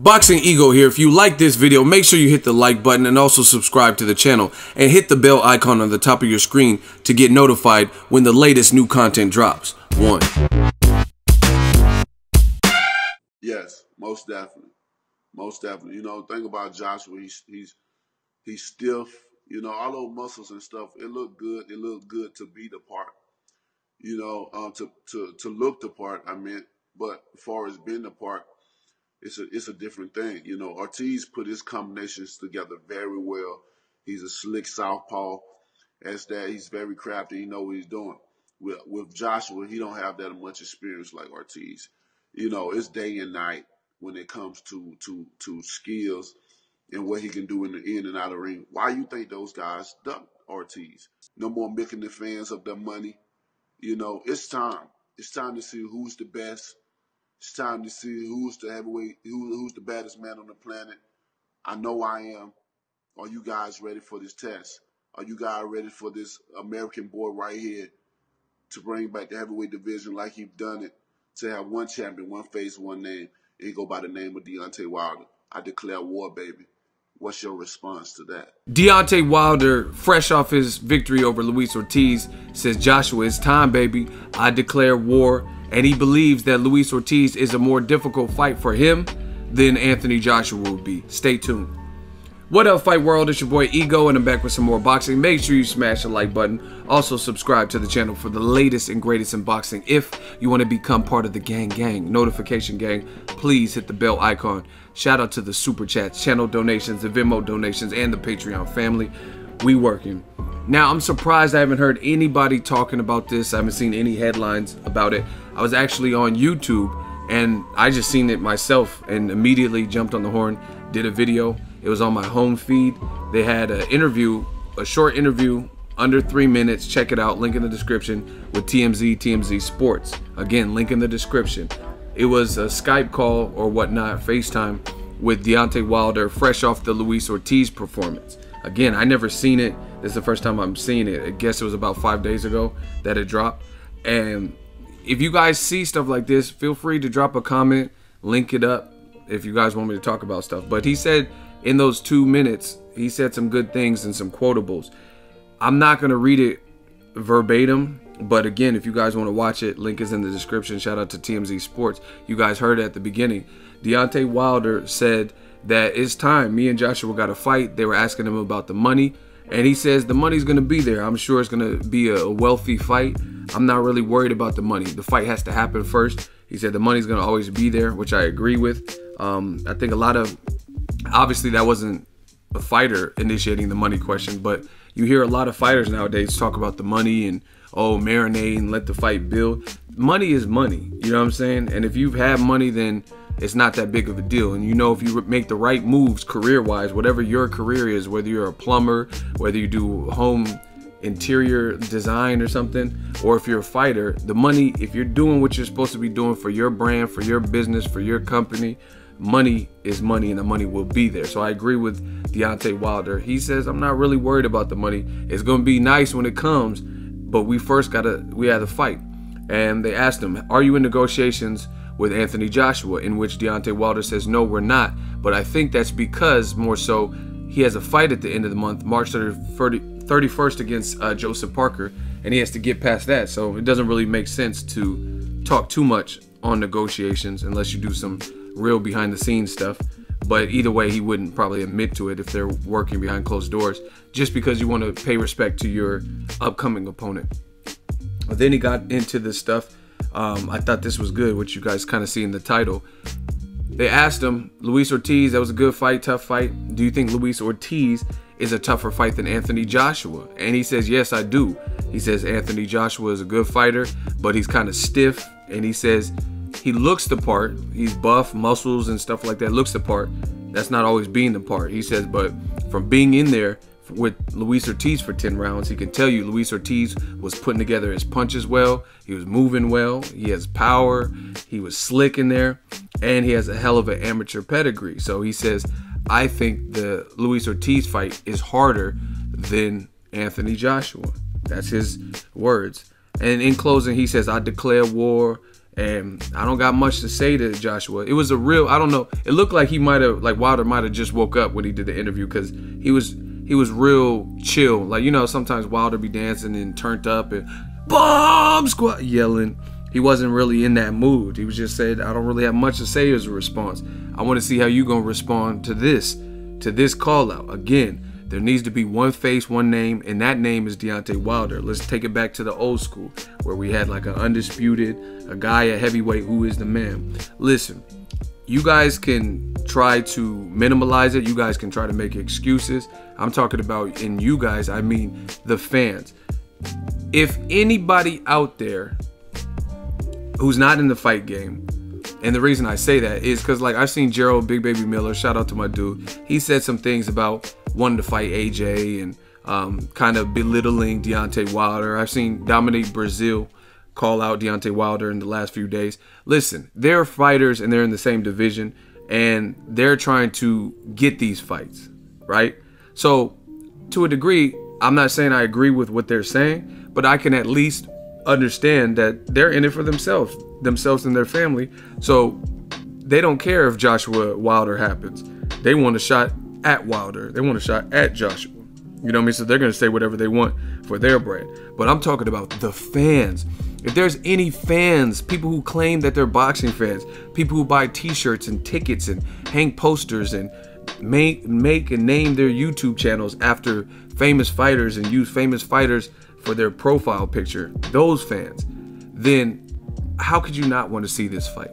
Boxing Ego here. If you like this video, make sure you hit the like button and also subscribe to the channel and hit the bell icon on the top of your screen to get notified when the latest new content drops. Yes, most definitely. Most definitely. You know, think about Joshua, he's stiff, you know, all those muscles and stuff, it looked good. It looked good to be the part. You know, to look the part, I meant, but as far as being the part, it's a different thing. You know, Ortiz put his combinations together very well. He's a slick southpaw. As that, he's very crafty. He knows what he's doing. With Joshua, he don't have that much experience like Ortiz. You know, it's day and night when it comes to skills and what he can do in the in and out of the ring. Why you think those guys duck Ortiz? No more milking the fans of their money. You know, it's time. It's time to see who's the best. It's time to see who's the heavyweight, who's the baddest man on the planet. I know I am. Are you guys ready for this test? Are you guys ready for this American boy right here to bring back the heavyweight division like he's done it? To have one champion, one face, one name, and go by the name of Deontay Wilder. I declare war, baby. What's your response to that? Deontay Wilder, fresh off his victory over Luis Ortiz, says, Joshua, it's time, baby. I declare war. And he believes that Luis Ortiz is a more difficult fight for him than Anthony Joshua will be. Stay tuned. What up, Fight World? It's your boy Ego, and I'm back with some more boxing. Make sure you smash the like button. Also, subscribe to the channel for the latest and greatest in boxing. If you want to become part of the gang, notification gang, please hit the bell icon. Shout out to the super chats, channel donations, the Venmo donations, and the Patreon family. We working. Now, I'm surprised I haven't heard anybody talking about this. I haven't seen any headlines about it. I was actually on YouTube, and I just seen it myself and immediately jumped on the horn, did a video. It was on my home feed. They had an interview, a short interview, under 3 minutes. Check it out, link in the description, with TMZ Sports. Again, link in the description. It was a Skype call or whatnot, FaceTime, with Deontay Wilder, fresh off the Luis Ortiz performance. Again, I never seen it. This is the first time I'm seeing it. I guess it was about 5 days ago that it dropped. And if you guys see stuff like this, feel free to drop a comment, link it up if you guys want me to talk about stuff. But he said in those 2 minutes, he said some good things and some quotables. I'm not going to read it verbatim, but again, if you guys want to watch it, link is in the description. Shout out to TMZ Sports. You guys heard it at the beginning. Deontay Wilder said that it's time. Me and Joshua got to fight. They were asking him about the money, and he says the money's going to be there. I'm sure it's going to be a wealthy fight. I'm not really worried about the money. The fight has to happen first. He said the money's going to always be there, which I agree with. I think a lot of, obviously that wasn't a fighter initiating the money question, but you hear a lot of fighters nowadays talk about the money and, oh, marinate and let the fight build. Money is money, you know what I'm saying? And if you've had money, then it's not that big of a deal. And you know, if you make the right moves career-wise, whatever your career is, whether you're a plumber, whether you do home interior design or something, or if you're a fighter, the money, if you're doing what you're supposed to be doing for your brand, for your business, for your company, money is money, and the money will be there. So I agree with Deontay Wilder. He says, I'm not really worried about the money. It's going to be nice when it comes, but we had to fight. And they asked him, are you in negotiations with Anthony Joshua? In which Deontay Wilder says, no, we're not. But I think that's because more so he has a fight at the end of the month, March 31st against Joseph Parker, and he has to get past that. So it doesn't really make sense to talk too much on negotiations unless you do some real behind the scenes stuff. But either way, he wouldn't probably admit to it if they're working behind closed doors, just because you want to pay respect to your upcoming opponent. But then he got into this stuff. I thought this was good, which you guys kind of see in the title. They asked him, Luis Ortiz, that was a good fight, tough fight. Do you think Luis Ortiz is a tougher fight than Anthony Joshua? And he says, yes, I do. He says Anthony Joshua is a good fighter, but he's kind of stiff. And he says he looks the part. He's buff, muscles and stuff like that, looks the part. That's not always being the part. He says, but from being in there with Luis Ortiz for 10 rounds, he can tell you Luis Ortiz was putting together his punches well. He was moving well. He has power. He was slick in there. And he has a hell of an amateur pedigree. So he says, I think the Luis Ortiz fight is harder than Anthony Joshua. That's his words. And in closing, he says, I declare war. And I don't got much to say to Joshua. It was a real, I don't know. It looked like he might have, like Wilder might have just woke up when he did the interview, because he was real chill. Like, you know, sometimes Wilder be dancing and turned up and bomb squad yelling. He wasn't really in that mood. He was just said, I don't really have much to say as a response. I want to see how you gonna respond to this call out. Again, there needs to be one face, one name, and that name is Deontay Wilder. Let's take it back to the old school where we had like an undisputed, a guy at heavyweight who is the man. Listen, you guys can try to minimalize it. You guys can try to make excuses. I'm talking about, in you guys, I mean the fans. If anybody out there who's not in the fight game, and the reason I say that is because, like, I've seen Gerald Big Baby Miller, shout out to my dude, he said some things about wanting to fight AJ and kind of belittling Deontay Wilder. I've seen Dominique Brazil call out Deontay Wilder in the last few days. Listen, they're fighters and they're in the same division, and they're trying to get these fights, right? So to a degree, I'm not saying I agree with what they're saying, but I can at least understand that they're in it for themselves and their family. So they don't care if Joshua Wilder happens. They want a shot at Wilder. They want a shot at Joshua. You know what I mean? So they're going to say whatever they want for their brand. But I'm talking about the fans. If there's any fans, people who claim that they're boxing fans, people who buy t-shirts and tickets and hang posters and make and name their YouTube channels after famous fighters and use famous fighters for their profile picture, those fans, then how could you not want to see this fight?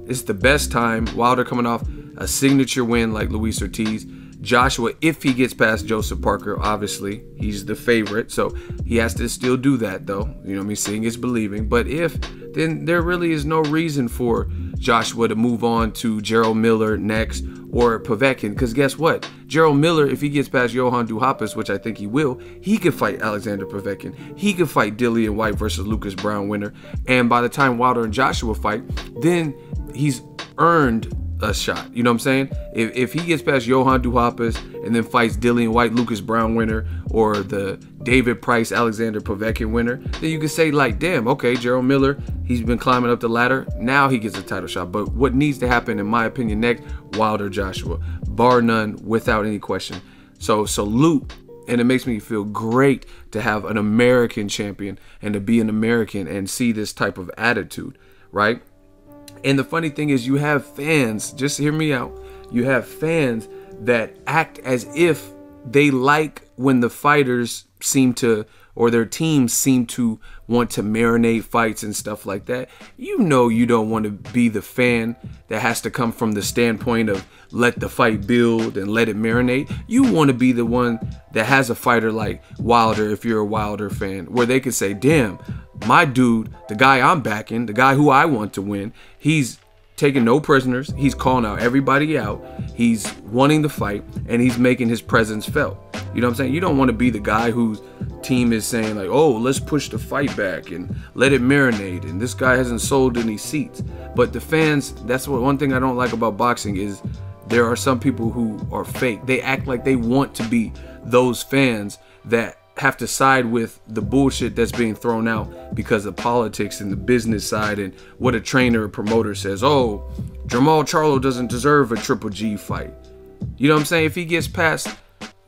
It's the best time. Wilder coming off a signature win like Luis Ortiz. Joshua, if he gets past Joseph Parker, obviously he's the favorite, so he has to still do that, though. You know what I mean? Seeing is believing. But if, then there really is no reason for Joshua to move on to Gerald Miller next, or Povetkin, because guess what? Gerald Miller, if he gets past Johan Duhaupas, which I think he will, he could fight Alexander Povetkin. He could fight Dillian White versus Lucas Brown winner. And by the time Wilder and Joshua fight, then he's earned a shot. You know what I'm saying? If he gets past Johan Duhaupas and then fights Dillian White, Lucas Brown winner, or the David Price, Alexander Povetkin winner, then you can say, like, damn, okay, Gerald Miller, he's been climbing up the ladder. Now he gets a title shot. But what needs to happen, in my opinion, next, Wilder Joshua, bar none, without any question. So salute. And it makes me feel great to have an American champion and to be an American and see this type of attitude, right? And the funny thing is, you have fans, just hear me out, you have fans that act as if they like when the fighters seem to, or their teams seem to want to marinate fights and stuff like that. You know you don't want to be the fan that has to come from the standpoint of let the fight build and let it marinate. You want to be the one that has a fighter like Wilder, if you're a Wilder fan, where they could say, damn, my dude, the guy I'm backing, the guy who I want to win, he's taking no prisoners. He's calling out everybody out. He's wanting the fight, and he's making his presence felt. You know what I'm saying? You don't want to be the guy whose team is saying, like, oh, let's push the fight back and let it marinate, and this guy hasn't sold any seats. But the fans, that's what one thing I don't like about boxing is there are some people who are fake. They act like they want to be those fans that have to side with the bullshit that's being thrown out because of politics and the business side and what a trainer or promoter says. Oh, Jermall Charlo doesn't deserve a Triple G fight. You know what I'm saying? If he gets past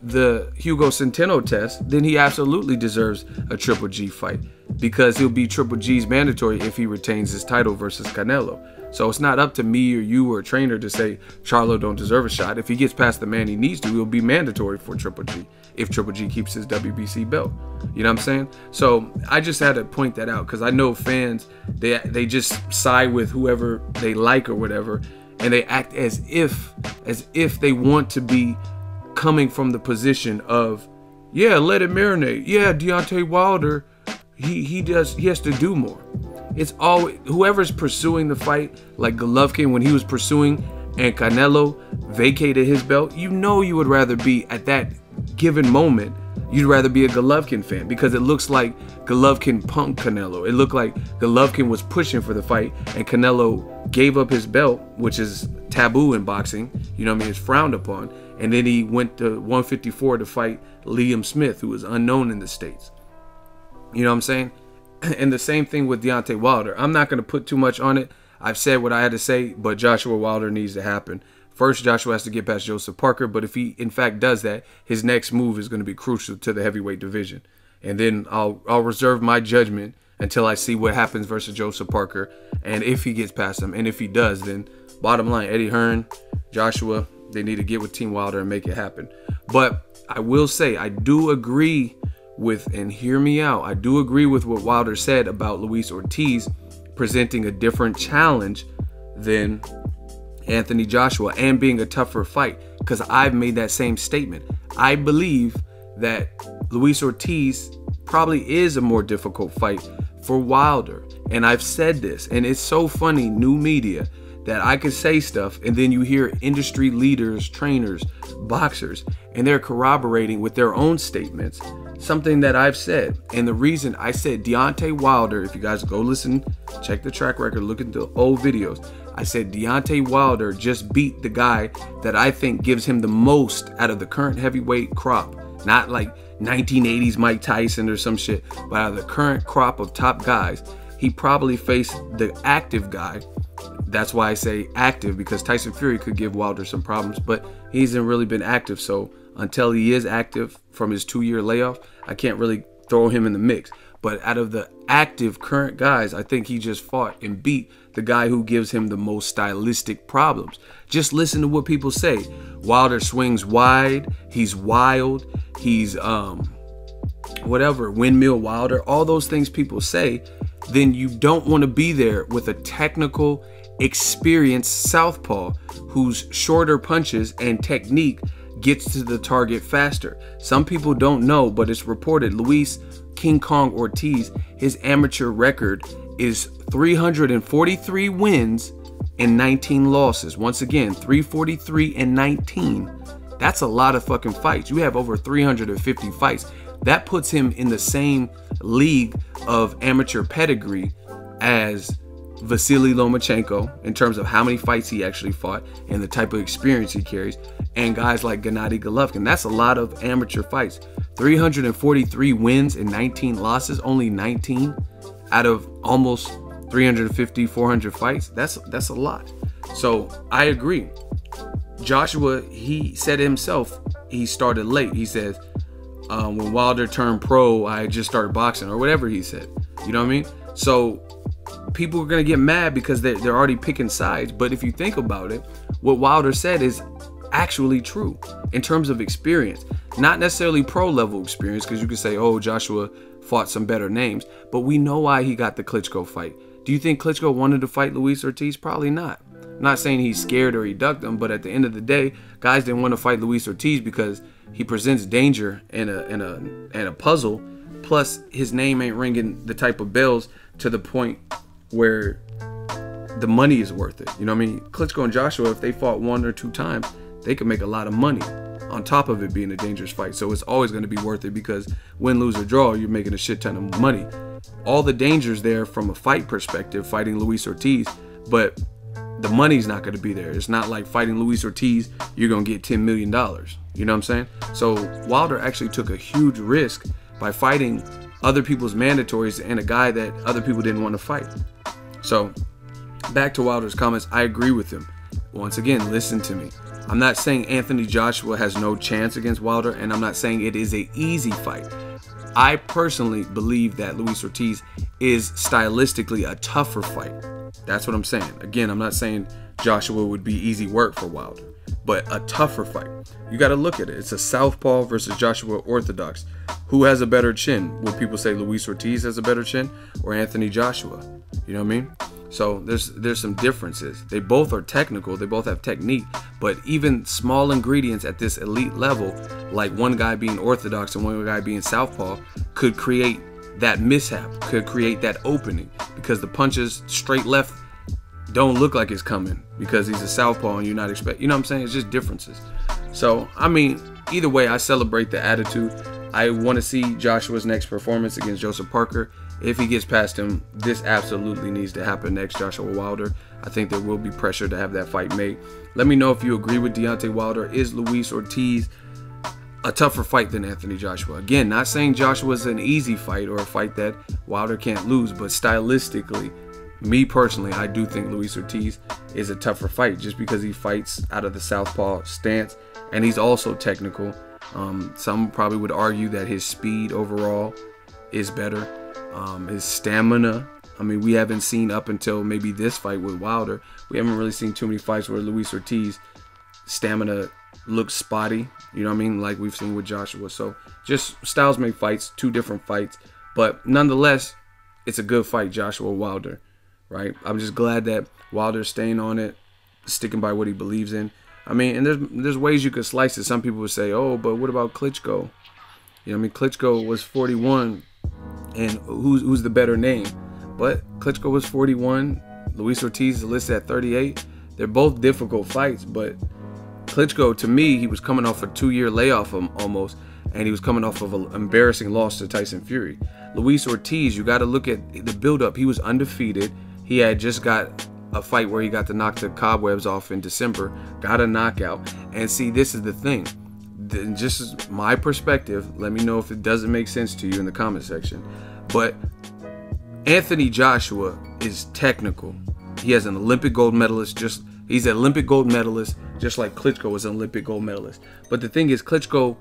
the Hugo Centeno test, then he absolutely deserves a Triple G fight because he'll be Triple G's mandatory if he retains his title versus Canelo. So it's not up to me or you or a trainer to say Charlo don't deserve a shot. If he gets past the man he needs to, he'll be mandatory for Triple G if Triple G keeps his WBC belt. You know what I'm saying? So I just had to point that out because I know fans, they just side with whoever they like or whatever, and they act as if they want to be coming from the position of, yeah, let it marinate. Yeah, Deontay Wilder, he has to do more. It's always whoever's pursuing the fight, like Golovkin when he was pursuing and Canelo vacated his belt. You know you would rather be at that given moment, you'd rather be a Golovkin fan because it looks like Golovkin punked Canelo. It looked like Golovkin was pushing for the fight and Canelo gave up his belt, which is taboo in boxing. You know what I mean? It's frowned upon. And then he went to 154 to fight Liam Smith, who was unknown in the States. You know what I'm saying? And the same thing with Deontay Wilder. I'm not going to put too much on it. I've said what I had to say, but Joshua Wilder needs to happen. First, Joshua has to get past Joseph Parker, but if he in fact does that, his next move is going to be crucial to the heavyweight division. And then I'll reserve my judgment until I see what happens versus Joseph Parker, and if he gets past him. And if he does, then bottom line, Eddie Hearn, Joshua, they need to get with Team Wilder and make it happen. But I will say, I do agree with, and hear me out, I do agree with what Wilder said about Luis Ortiz presenting a different challenge than Anthony Joshua and being a tougher fight, because I've made that same statement. I believe that Luis Ortiz probably is a more difficult fight for Wilder. And I've said this, and it's so funny, new media, that I could say stuff and then you hear industry leaders, trainers, boxers, and they're corroborating with their own statements something that I've said. And the reason I said Deontay Wilder, if you guys go listen, check the track record, look at the old videos, I said Deontay Wilder just beat the guy that I think gives him the most out of the current heavyweight crop. Not like 1980s Mike Tyson or some shit, but out of the current crop of top guys, he probably faced the active guy. That's why I say active, because Tyson Fury could give Wilder some problems, but he hasn't really been active. So until he is active from his 2-year layoff, I can't really throw him in the mix. But out of the active current guys, I think he just fought and beat the guy who gives him the most stylistic problems. Just listen to what people say. Wilder swings wide, he's wild, he's whatever, windmill Wilder, all those things people say. Then you don't want to be there with a technical, experienced southpaw whose shorter punches and technique gets to the target faster. Some people don't know, but it's reported Luis King Kong Ortiz, his amateur record is 343 wins and 19 losses. Once again, 343 and 19. That's a lot of fucking fights. You have over 350 fights. That puts him in the same league of amateur pedigree as Vasily Lomachenko in terms of how many fights he actually fought and the type of experience he carries, and guys like Gennady Golovkin. That's a lot of amateur fights. 343 wins and 19 losses, only 19 out of almost 350, 400 fights. That's a lot. So I agree. Joshua, he said himself, he started late. He says, when Wilder turned pro, I just started boxing, or whatever he said. You know what I mean? So people are going to get mad because they're already picking sides. But if you think about it, what Wilder said is actually true in terms of experience. Not necessarily pro level experience, because you could say, oh, Joshua fought some better names. But we know why he got the Klitschko fight. Do you think Klitschko wanted to fight Luis Ortiz? Probably not. I'm not saying he's scared or he ducked him, but at the end of the day, guys didn't want to fight Luis Ortiz because he presents danger and a puzzle. Plus, his name ain't ringing the type of bells to the point where the money is worth it. You know what I mean? Klitschko and Joshua, if they fought 1 or 2 times, they could make a lot of money on top of it being a dangerous fight. So it's always going to be worth it, because win, lose, or draw, you're making a shit ton of money. All the dangers there from a fight perspective, fighting Luis Ortiz, but the money's not going to be there. It's not like fighting Luis Ortiz, you're going to get $10 million. You know what I'm saying? So Wilder actually took a huge risk by fighting other people's mandatories and a guy that other people didn't want to fight. So back to Wilder's comments, I agree with him. Once again, listen to me. I'm not saying Anthony Joshua has no chance against Wilder, and I'm not saying it is an easy fight. I personally believe that Luis Ortiz is stylistically a tougher fight. That's what I'm saying. Again, I'm not saying Joshua would be easy work for Wilder, but a tougher fight. You got to look at it. It's a southpaw versus Joshua orthodox. Who has a better chin? Would people say Luis Ortiz has a better chin or Anthony Joshua? You know what I mean? So there's some differences. They both are technical. They both have technique. But even small ingredients at this elite level, like one guy being orthodox and one guy being southpaw, could create that mishap, could create that opening, because the punches straight left don't look like it's coming because he's a southpaw and you're not expecting. You know what I'm saying? It's just differences. So, I mean, either way, I celebrate the attitude. I want to see Joshua's next performance against Joseph Parker. If he gets past him, this absolutely needs to happen next Joshua Wilder. I think there will be pressure to have that fight made. Let me know if you agree with Deontay Wilder. Is Luis Ortiz a tougher fight than Anthony Joshua. Again, not saying Joshua's an easy fight or a fight that Wilder can't lose, but stylistically, me personally, I do think Luis Ortiz is a tougher fight just because he fights out of the southpaw stance, and he's also technical. Some probably would argue that his speed overall is better. His stamina, I mean, we haven't seen up until maybe this fight with Wilder, we haven't really seen too many fights where Luis Ortiz stamina looks spotty, you know what I mean, like we've seen with Joshua. So just styles make fights, two different fights, but nonetheless, it's a good fight, Joshua Wilder, right? I'm just glad that Wilder's staying on it, sticking by what he believes in. I mean, and there's ways you could slice it. Some people would say, oh, but what about Klitschko? You know what I mean? Klitschko was 41, and who's the better name? But Klitschko was 41. Luis Ortiz is listed at 38. They're both difficult fights, but Klitschko, to me, he was coming off a 2-year layoff almost, and he was coming off of an embarrassing loss to Tyson Fury. Luis Ortiz, you got to look at the buildup. He was undefeated. He had just got a fight where he got to knock the cobwebs off in December, got a knockout. And see, this is the thing. Just as my perspective, let me know if it doesn't make sense to you in the comment section. But Anthony Joshua is technical. He has an Olympic gold medalist. He's an Olympic gold medalist, just like Klitschko was an Olympic gold medalist. But the thing is, Klitschko,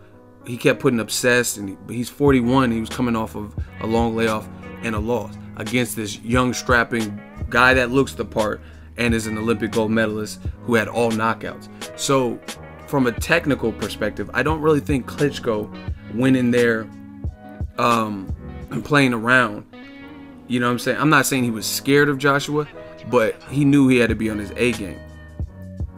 he kept putting obsessed, and he's 41. He was coming off of a long layoff and a loss against this young, strapping guy that looks the part and is an Olympic gold medalist who had all knockouts. So from a technical perspective, I don't really think Klitschko went in there and playing around. You know what I'm saying? I'm not saying he was scared of Joshua, but he knew he had to be on his A game.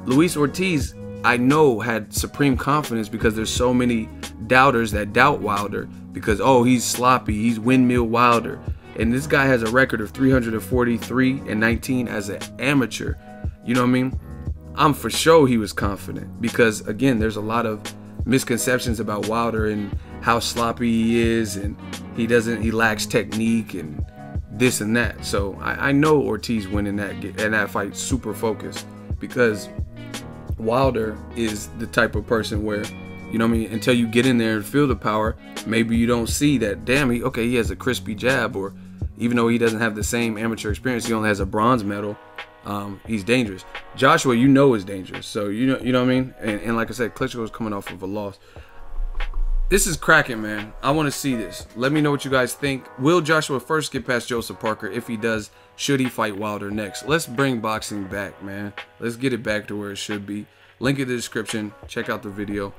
Luis Ortiz, I know, had supreme confidence because there's so many doubters that doubt Wilder because, oh, he's sloppy, he's windmill Wilder. And this guy has a record of 343-19 as an amateur. You know what I mean? I'm for sure he was confident because, again, there's a lot of misconceptions about Wilder and how sloppy he is, and he lacks technique and this and that. So I know Ortiz went in that fight super focused because Wilder is the type of person where, you know what I mean, until you get in there and feel the power, maybe you don't see that, damn, he has a crispy jab, or even though he doesn't have the same amateur experience, he only has a bronze medal, he's dangerous. Joshua, you know, is dangerous. So you know what I mean? And like I said, Klitschko was coming off of a loss. This is cracking, man. I want to see this. Let me know what you guys think. Will Joshua first get past Joseph Parker? If he does, should he fight Wilder next? Let's bring boxing back, man. Let's get it back to where it should be. Link in the description. Check out the video.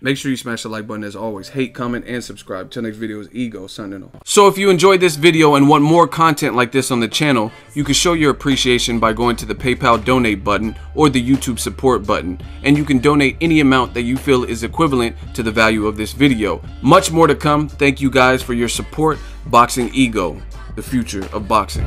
Make sure you smash the like button as always. Hate, comment, and subscribe. Till next video is Ego signing off. So if you enjoyed this video and want more content like this on the channel, you can show your appreciation by going to the PayPal donate button or the YouTube support button. And you can donate any amount that you feel is equivalent to the value of this video. Much more to come. Thank you guys for your support. Boxing Ego, the future of boxing.